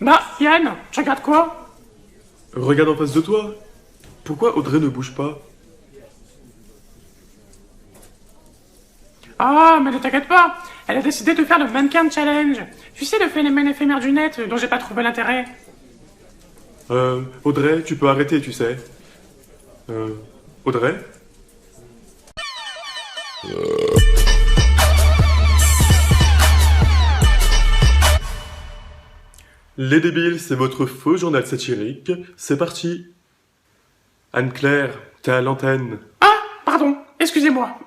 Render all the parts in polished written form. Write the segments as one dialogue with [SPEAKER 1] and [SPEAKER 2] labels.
[SPEAKER 1] Bah, Yann, tu regardes quoi?
[SPEAKER 2] Regarde en face de toi. Pourquoi Audrey ne bouge pas?
[SPEAKER 1] Ah, mais ne t'inquiète pas, elle a décidé de faire le mannequin challenge. Tu sais, le phénomène éphémère du net dont j'ai pas trouvé l'intérêt.
[SPEAKER 2] Audrey, tu peux arrêter, tu sais. Audrey? Les débiles, c'est votre faux journal satirique. C'est parti. Anne-Claire, t'es à l'antenne.
[SPEAKER 1] Ah, pardon, excusez-moi.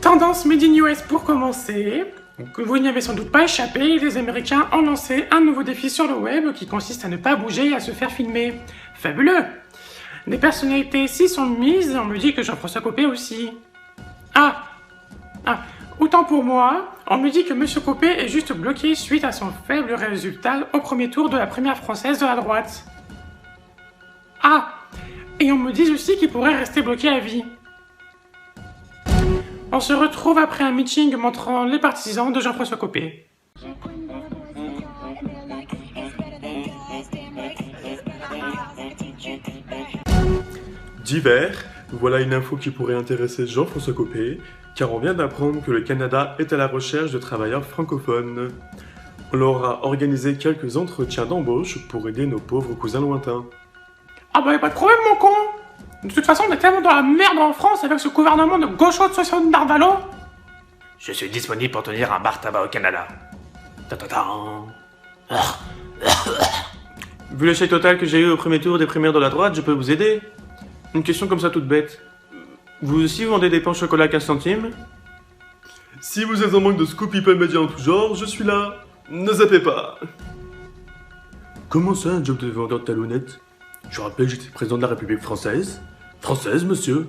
[SPEAKER 1] Tendance Made in US pour commencer. Vous n'y avez sans doute pas échappé, les Américains ont lancé un nouveau défi sur le web qui consiste à ne pas bouger et à se faire filmer. Fabuleux! Des personnalités ici sont mises, on me dit que Jean-François Copé aussi. Ah, autant pour moi, on me dit que Monsieur Copé est juste bloqué suite à son faible résultat au premier tour de la première française de la droite. Ah, et on me dit aussi qu'il pourrait rester bloqué à vie. On se retrouve après un meeting montrant les partisans de Jean-François Copé.
[SPEAKER 2] Divers, voilà une info qui pourrait intéresser Jean-François Copé, car on vient d'apprendre que le Canada est à la recherche de travailleurs francophones. On leur a organisé quelques entretiens d'embauche pour aider nos pauvres cousins lointains.
[SPEAKER 1] Ah bah y'a pas de problème mon con. De toute façon on est tellement dans la merde en France avec ce gouvernement de gauchos de Soissons Darvalo.
[SPEAKER 3] Je suis disponible pour tenir un bar tabac au Canada. Ta-ta-ta. Vu l'échec total que j'ai eu au premier tour des primaires de la droite, je peux vous aider? Une question comme ça toute bête. Vous aussi vendez des pains au chocolat à 15 centimes?
[SPEAKER 2] Si vous êtes en manque de scoop people média en tout genre, je suis là. Ne zappez pas. Comment ça, un job de vendeur de talonnettes? Je rappelle, j'étais président de la République française. Française, monsieur.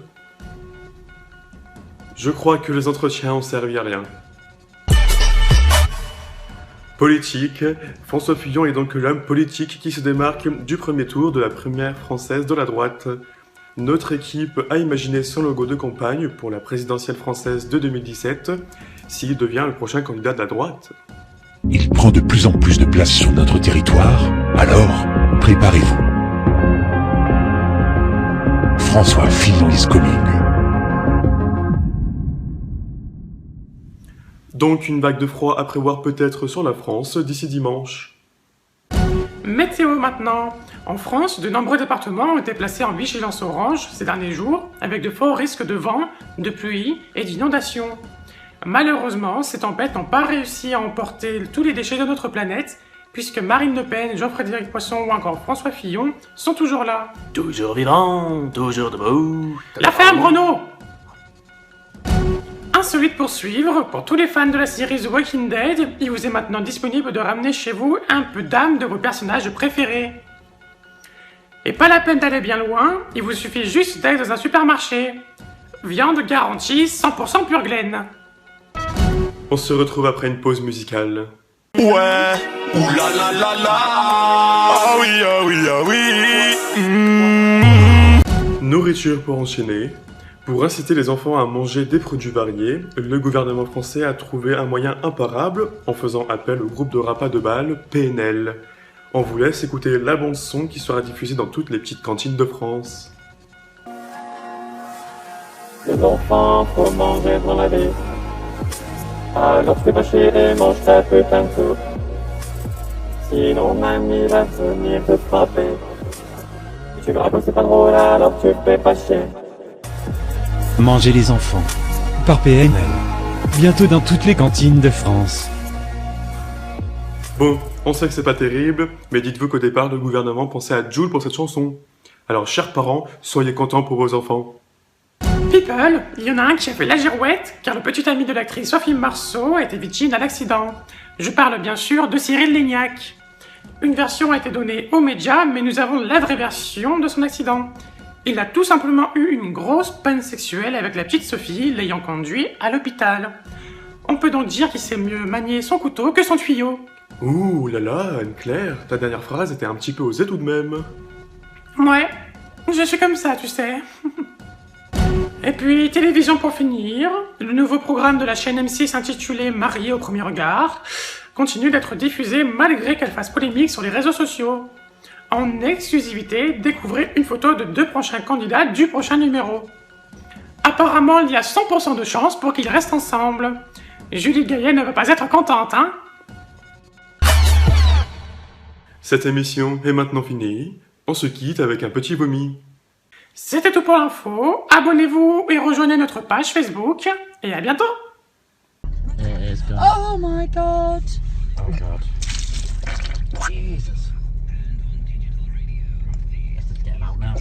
[SPEAKER 2] Je crois que les entretiens ont servi à rien. Politique. François Fillon est donc l'homme politique qui se démarque du premier tour de la première française de la droite. Notre équipe a imaginé son logo de campagne pour la présidentielle française de 2017, s'il devient le prochain candidat de la droite.
[SPEAKER 4] Il prend de plus en plus de place sur notre territoire, alors préparez-vous. François Fillon is coming.
[SPEAKER 2] Donc une vague de froid à prévoir peut-être sur la France d'ici dimanche.
[SPEAKER 1] Météo maintenant. En France, de nombreux départements ont été placés en vigilance orange ces derniers jours, avec de forts risques de vent, de pluie et d'inondations. Malheureusement, ces tempêtes n'ont pas réussi à emporter tous les déchets de notre planète, puisque Marine Le Pen, Jean-Frédéric Poisson ou encore François Fillon sont toujours là.
[SPEAKER 3] Toujours vivant, toujours debout.
[SPEAKER 1] La ferme, Renaud! Insolite pour suivre, pour tous les fans de la série The Walking Dead, il vous est maintenant disponible de ramener chez vous un peu d'âme de vos personnages préférés. Et pas la peine d'aller bien loin, il vous suffit juste d'aller dans un supermarché. Viande garantie 100% pure Glen.
[SPEAKER 2] On se retrouve après une pause musicale.
[SPEAKER 5] Ouais, oulalalala, ah oui, ah oui, ah oui.
[SPEAKER 2] Nourriture pour enchaîner. Pour inciter les enfants à manger des produits variés, le gouvernement français a trouvé un moyen imparable en faisant appel au groupe de repas de bal PNL. On vous laisse écouter la bande-son qui sera diffusée dans toutes les petites cantines de France.
[SPEAKER 6] Les enfants, faut manger dans la vie. Alors fais pas chier et mange ta putain de soupe. Sinon mamie va venir te frapper. Si tu verras que c'est pas drôle, alors tu fais pas chier.
[SPEAKER 7] Mangez les enfants. Par PNL. Bientôt dans toutes les cantines de France.
[SPEAKER 2] Bon, on sait que c'est pas terrible, mais dites-vous qu'au départ, le gouvernement pensait à Jul pour cette chanson. Alors, chers parents, soyez contents pour vos enfants.
[SPEAKER 1] People, il y en a un qui a fait la girouette, car le petit ami de l'actrice Sophie Marceau a été victime d'un accident. Je parle bien sûr de Cyril Lignac. Une version a été donnée aux médias, mais nous avons la vraie version de son accident. Il a tout simplement eu une grosse panne sexuelle avec la petite Sophie, l'ayant conduit à l'hôpital. On peut donc dire qu'il sait mieux manier son couteau que son tuyau.
[SPEAKER 2] Ouh là là, Anne-Claire, ta dernière phrase était un petit peu osée tout de même.
[SPEAKER 1] Ouais, je suis comme ça, tu sais. Et puis, télévision pour finir, le nouveau programme de la chaîne M6 intitulé Marié au premier regard. continue d'être diffusée malgré qu'elle fasse polémique sur les réseaux sociaux. En exclusivité, découvrez une photo de 2 prochains candidats du prochain numéro. Apparemment, il y a 100% de chance pour qu'ils restent ensemble. Julie Gaillet ne va pas être contente, hein?
[SPEAKER 2] Cette émission est maintenant finie. On se quitte avec un petit vomi.
[SPEAKER 1] C'était tout pour l'info. Abonnez-vous et rejoignez notre page Facebook. Et à bientôt!
[SPEAKER 8] Oh my god!
[SPEAKER 9] Oh god. Jesus. Let's just get him out now.